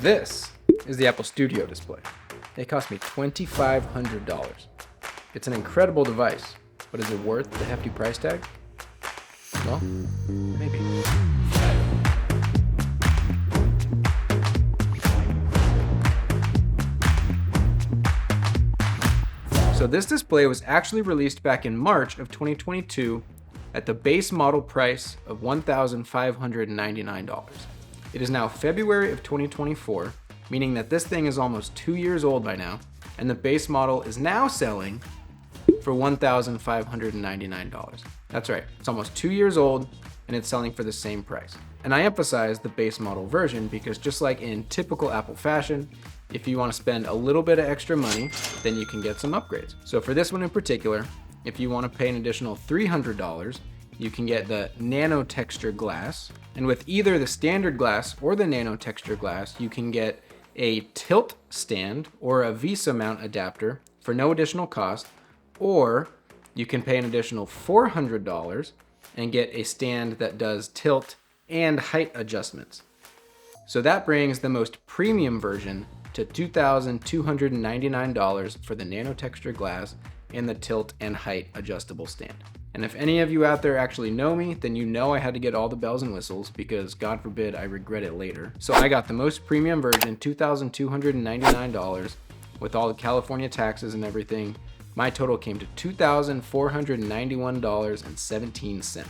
This is the Apple Studio display. It cost me $2,500. It's an incredible device, but is it worth the hefty price tag? Well, maybe. So this display was actually released back in March of 2022 at the base model price of $1,599. It is now February of 2024, meaning that this thing is almost 2 years old by now, and the base model is now selling for $1,599. That's right, it's almost 2 years old and it's selling for the same price. And I emphasize the base model version because just like in typical Apple fashion, if you want to spend a little bit of extra money, then you can get some upgrades. So for this one in particular, if you want to pay an additional $300, you can get the Nanotexture glass. And with either the standard glass or the Nanotexture glass, you can get a tilt stand or a Visa mount adapter for no additional cost, or you can pay an additional $400 and get a stand that does tilt and height adjustments. So that brings the most premium version to $2,299 for the Nanotexture glass and the tilt and height adjustable stand. And if any of you out there actually know me, then you know I had to get all the bells and whistles because God forbid I regret it later. So I got the most premium version, $2,299 with all the California taxes and everything. My total came to $2,491.17,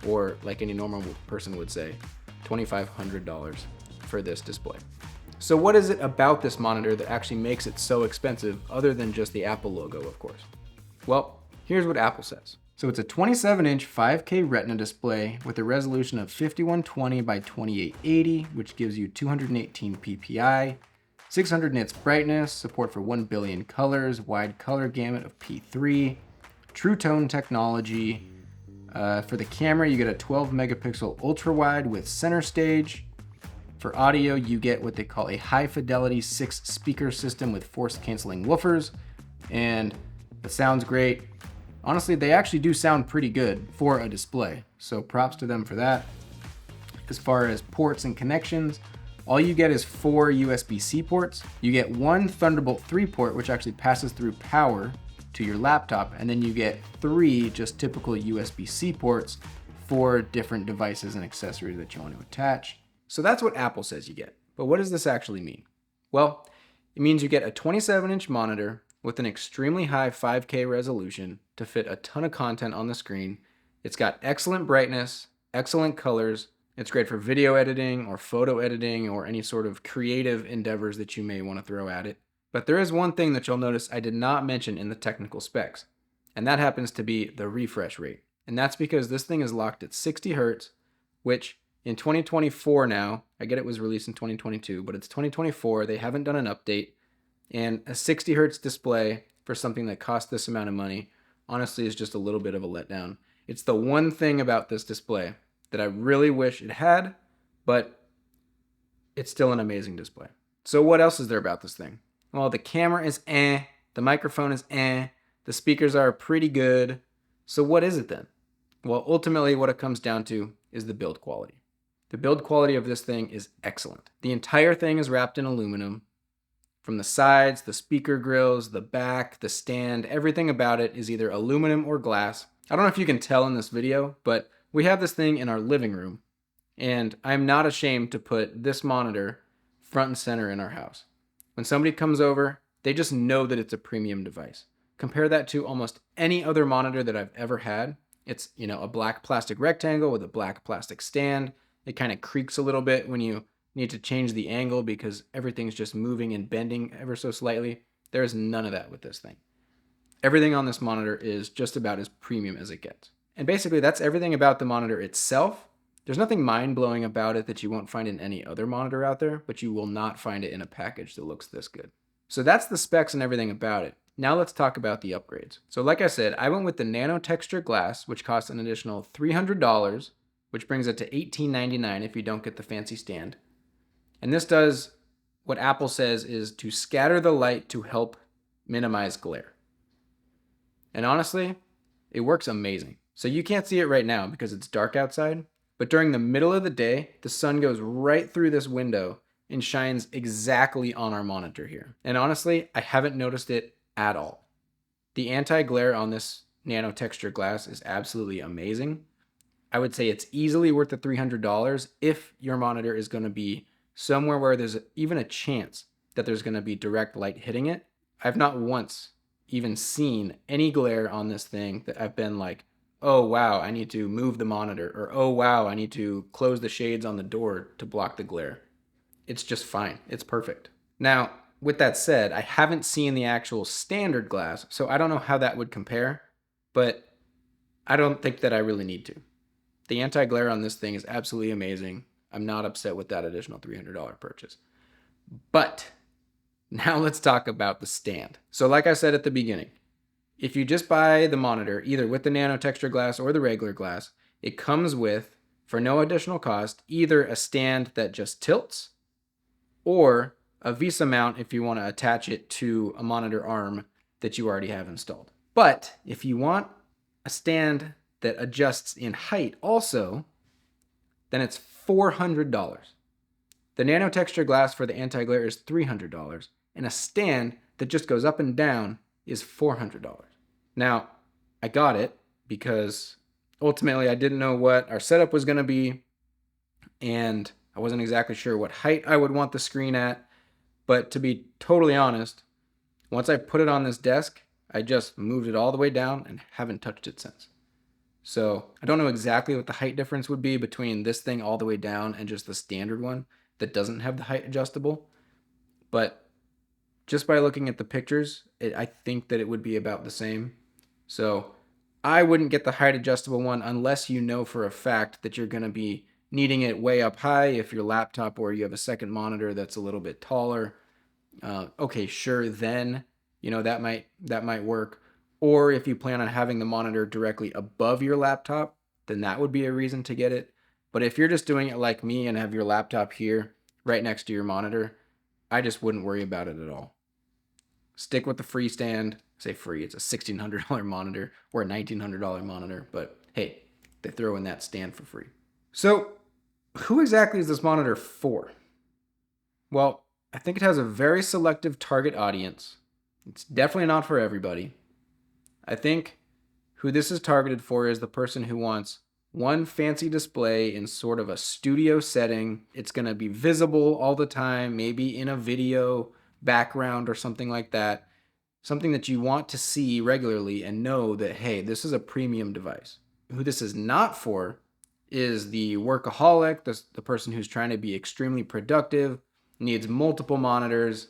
or like any normal person would say, $2,500 for this display. So what is it about this monitor that actually makes it so expensive, other than just the Apple logo, of course? Well, here's what Apple says. So it's a 27-inch 5K Retina display with a resolution of 5120 by 2880, which gives you 218 ppi, 600 nits brightness, support for 1 billion colors, wide color gamut of P3, True Tone technology. For the camera, you get a 12 megapixel ultra wide with center stage. For audio, you get what they call a high fidelity 6 speaker system with force canceling woofers, and it sounds great. Honestly, they actually do sound pretty good for a display, so props to them for that. As far as ports and connections, all you get is 4 USB-C ports. You get one Thunderbolt 3 port, which actually passes through power to your laptop, and then you get 3 just typical USB-C ports for different devices and accessories that you want to attach. So that's what Apple says you get. But what does this actually mean? Well, it means you get a 27-inch monitor with an extremely high 5K resolution to fit a ton of content on the screen. It's got excellent brightness, excellent colors. It's great for video editing or photo editing or any sort of creative endeavors that you may want to throw at it. But there is one thing that you'll notice I did not mention in the technical specs, and that happens to be the refresh rate. And that's because this thing is locked at 60 Hertz, which in 2024 now, I get it was released in 2022, but it's 2024, they haven't done an update, and a 60 Hertz display for something that costs this amount of money, honestly, is just a little bit of a letdown. It's the one thing about this display that I really wish it had, but it's still an amazing display. So what else is there about this thing? Well, the camera is the microphone is the speakers are pretty good. So what is it then? Well, ultimately what it comes down to is the build quality. The build quality of this thing is excellent. The entire thing is wrapped in aluminum. From the sides, the speaker grills, the back, the stand, everything about it is either aluminum or glass. I don't know if you can tell in this video, but we have this thing in our living room, and I'm not ashamed to put this monitor front and center in our house. When somebody comes over, they just know that it's a premium device. Compare that to almost any other monitor that I've ever had. It's, a black plastic rectangle with a black plastic stand. It kind of creaks a little bit when you need to change the angle because everything's just moving and bending ever so slightly. There is none of that with this thing. Everything on this monitor is just about as premium as it gets. And basically that's everything about the monitor itself. There's nothing mind-blowing about it that you won't find in any other monitor out there, but you will not find it in a package that looks this good. So that's the specs and everything about it. Now let's talk about the upgrades. So like I said, I went with the Nanotexture glass, which costs an additional $300, which brings it to $1899 if you don't get the fancy stand. And this does what Apple says is to scatter the light to help minimize glare. And honestly, it works amazing. So you can't see it right now because it's dark outside, but during the middle of the day, the sun goes right through this window and shines exactly on our monitor here. And honestly, I haven't noticed it at all. The anti-glare on this Nanotexture glass is absolutely amazing. I would say it's easily worth the $300 if your monitor is going to be somewhere where there's even a chance that there's going to be direct light hitting it. I've not once even seen any glare on this thing that I've been like, oh wow, I need to move the monitor, or oh wow, I need to close the shades on the door to block the glare. It's just fine. It's perfect. Now, with that said, I haven't seen the actual standard glass, so I don't know how that would compare, but I don't think that I really need to. The anti-glare on this thing is absolutely amazing. I'm not upset with that additional $300 purchase. But now let's talk about the stand. So like I said at the beginning, if you just buy the monitor, either with the Nanotexture glass or the regular glass, it comes with, for no additional cost, either a stand that just tilts or a VESA mount if you want to attach it to a monitor arm that you already have installed. But if you want a stand that adjusts in height also, then it's $400. The Nanotexture glass for the anti-glare is $300, and a stand that just goes up and down is $400. Now, I got it because ultimately I didn't know what our setup was going to be, and I wasn't exactly sure what height I would want the screen at. But to be totally honest, once I put it on this desk, I just moved it all the way down and haven't touched it since. So I don't know exactly what the height difference would be between this thing all the way down and just the standard one that doesn't have the height adjustable. But just by looking at the pictures, I think that it would be about the same. So I wouldn't get the height adjustable one unless you know for a fact that you're going to be needing it way up high if your laptop or you have a second monitor that's a little bit taller. Okay, sure, then that might work. Or if you plan on having the monitor directly above your laptop, then that would be a reason to get it. But if you're just doing it like me and have your laptop here right next to your monitor, I just wouldn't worry about it at all. Stick with the free stand. I say free, it's a $1,600 monitor or a $1,900 monitor, but hey, they throw in that stand for free. So, who exactly is this monitor for? Well, I think it has a very selective target audience. It's definitely not for everybody. I think who this is targeted for is the person who wants one fancy display in sort of a studio setting. It's going to be visible all the time, maybe in a video background or something like that. Something that you want to see regularly and know that, hey, this is a premium device. Who this is not for is the workaholic, the person who's trying to be extremely productive, needs multiple monitors.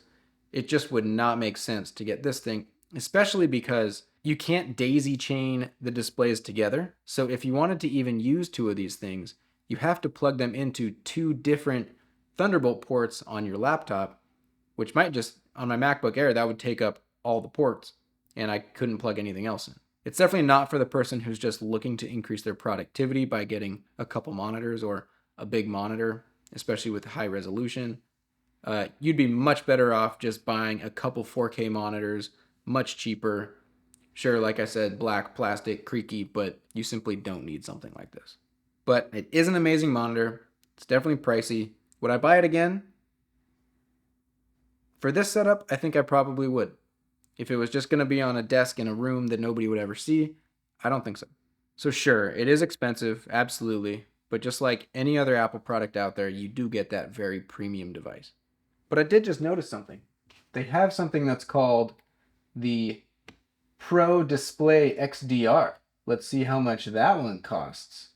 It just would not make sense to get this thing, especially because you can't daisy chain the displays together. So if you wanted to even use two of these things, you have to plug them into two different Thunderbolt ports on your laptop, which might just, on my MacBook Air, that would take up all the ports, and I couldn't plug anything else in. It's definitely not for the person who's just looking to increase their productivity by getting a couple monitors or a big monitor, especially with high resolution. You'd be much better off just buying a couple 4K monitors, much cheaper. Sure, like I said, black, plastic, creaky, but you simply don't need something like this. But it is an amazing monitor. It's definitely pricey. Would I buy it again? For this setup, I think I probably would. If it was just going to be on a desk in a room that nobody would ever see, I don't think so. So sure, it is expensive, absolutely. But just like any other Apple product out there, you do get that very premium device. But I did just notice something. They have something that's called the Pro Display XDR. Let's see how much that one costs.